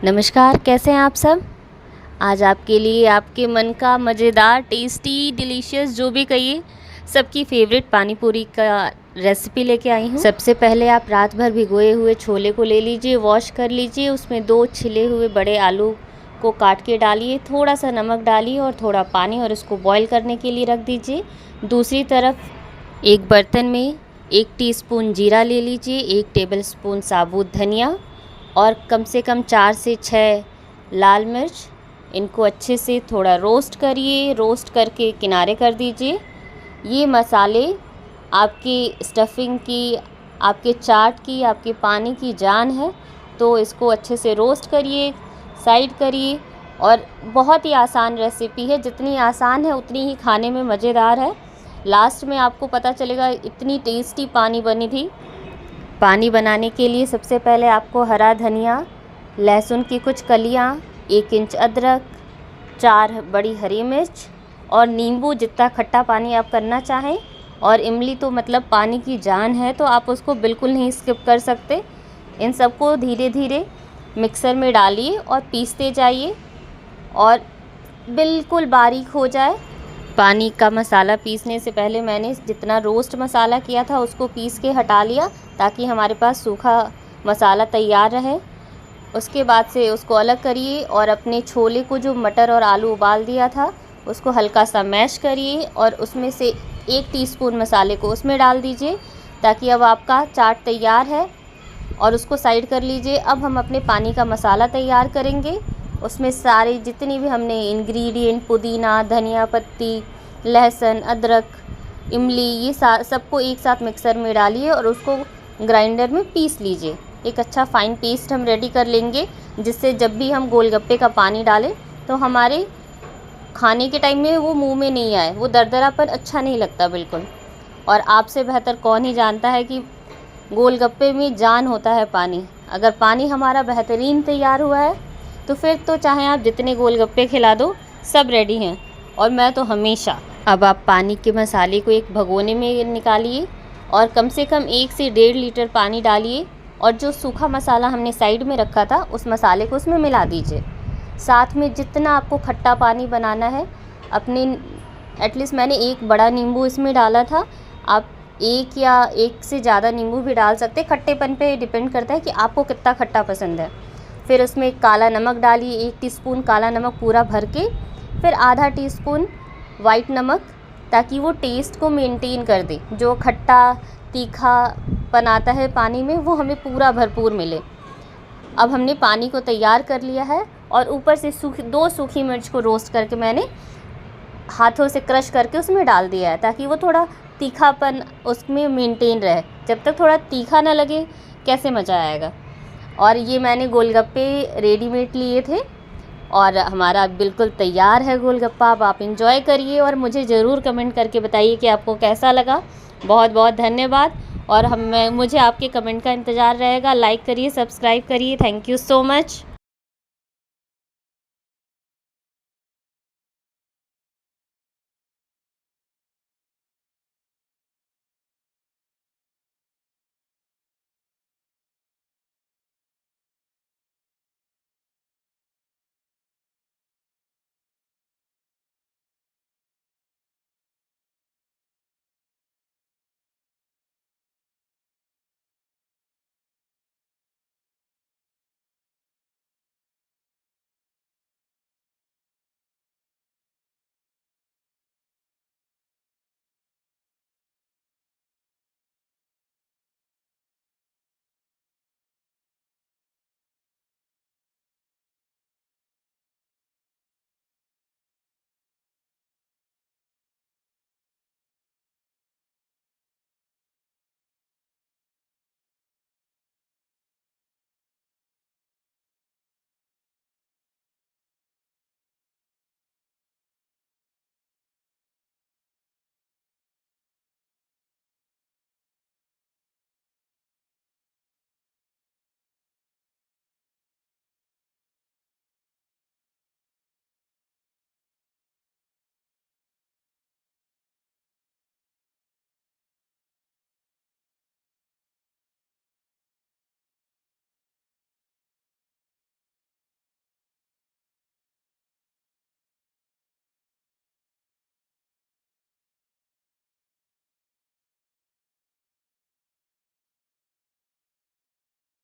नमस्कार, कैसे हैं आप सब। आज आपके लिए आपके मन का मज़ेदार, टेस्टी, डिलीशियस जो भी कहिए, सबकी फेवरेट पानी पूरी का रेसिपी लेके आई हूँ। सबसे पहले आप रात भर भिगोए हुए छोले को ले लीजिए, वॉश कर लीजिए। उसमें 2 छिले हुए बड़े आलू को काट के डालिए, थोड़ा सा नमक डालिए और थोड़ा पानी, और इसको बॉईल करने के लिए रख दीजिए। दूसरी तरफ एक बर्तन में 1 टीस्पून जीरा ले लीजिए, 1 टेबलस्पून साबुत धनिया और कम से कम 4 से 6 लाल मिर्च। इनको अच्छे से थोड़ा रोस्ट करिए, रोस्ट करके किनारे कर दीजिए। ये मसाले आपकी स्टफिंग की, आपके चाट की, आपके पानी की जान है, तो इसको अच्छे से रोस्ट करिए, साइड करिए। और बहुत ही आसान रेसिपी है, जितनी आसान है उतनी ही खाने में मज़ेदार है। लास्ट में आपको पता चलेगा इतनी टेस्टी पानी बनी थी। पानी बनाने के लिए सबसे पहले आपको हरा धनिया, लहसुन की कुछ कलियाँ, 1 इंच अदरक, 4 बड़ी हरी मिर्च और नींबू, जितना खट्टा पानी आप करना चाहें। और इमली तो मतलब पानी की जान है, तो आप उसको बिल्कुल नहीं स्किप कर सकते। इन सबको धीरे धीरे मिक्सर में डालिए और पीसते जाइए और बिल्कुल बारीक हो जाए। पानी का मसाला पीसने से पहले मैंने जितना रोस्ट मसाला किया था उसको पीस के हटा लिया, ताकि हमारे पास सूखा मसाला तैयार रहे। उसके बाद से उसको अलग करिए और अपने छोले को, जो मटर और आलू उबाल दिया था, उसको हल्का सा मैश करिए और उसमें से 1 टीस्पून मसाले को उसमें डाल दीजिए, ताकि अब आपका चाट तैयार है। और उसको साइड कर लीजिए। अब हम अपने पानी का मसाला तैयार करेंगे। उसमें सारे जितनी भी हमने इंग्रेडिएंट, पुदीना, धनिया पत्ती, लहसुन, अदरक, इमली, ये सबको एक साथ मिक्सर में डालिए और उसको ग्राइंडर में पीस लीजिए। एक अच्छा फ़ाइन पेस्ट हम रेडी कर लेंगे, जिससे जब भी हम गोलगप्पे का पानी डालें तो हमारे खाने के टाइम में वो मुंह में नहीं आए, वो दरदरापन अच्छा नहीं लगता बिल्कुल। और आपसे बेहतर कौन ही जानता है कि गोलगप्पे में जान होता है पानी। अगर पानी हमारा बेहतरीन तैयार हुआ है तो फिर तो चाहे आप जितने गोलगप्पे खिला दो, सब रेडी हैं। और मैं तो हमेशा। अब आप पानी के मसाले को एक भगोने में निकालिए और कम से कम 1 से 1.5 लीटर पानी डालिए और जो सूखा मसाला हमने साइड में रखा था उस मसाले को उसमें मिला दीजिए। साथ में जितना आपको खट्टा पानी बनाना है, अपने एटलीस्ट मैंने 1 बड़ा नींबू इसमें डाला था। आप 1 या 1 से ज़्यादा नींबू भी डाल सकते हैं, खट्टेपन पे डिपेंड करता है कि आपको कितना खट्टा पसंद है। फिर उसमें काला नमक डालिए, 1 टीस्पून काला नमक पूरा भर के, फिर आधा टीस्पून वाइट नमक, ताकि वो टेस्ट को मेंटेन कर दे। जो खट्टा तीखापन आता है पानी में, वो हमें पूरा भरपूर मिले। अब हमने पानी को तैयार कर लिया है और ऊपर से 2 सूखी मिर्च को रोस्ट करके मैंने हाथों से क्रश करके उसमें डाल दिया है, ताकि वो थोड़ा तीखापन उसमें मेंटेन रहे। जब तक थोड़ा तीखा ना लगे, कैसे मज़ा आएगा। और ये मैंने गोलगप्पे रेडीमेड लिए थे और हमारा बिल्कुल तैयार है गोलगप्पा। अब आप एंजॉय करिए और मुझे ज़रूर कमेंट करके बताइए कि आपको कैसा लगा। बहुत बहुत धन्यवाद। और मुझे आपके कमेंट का इंतज़ार रहेगा। लाइक करिए, सब्सक्राइब करिए। Thank you so much.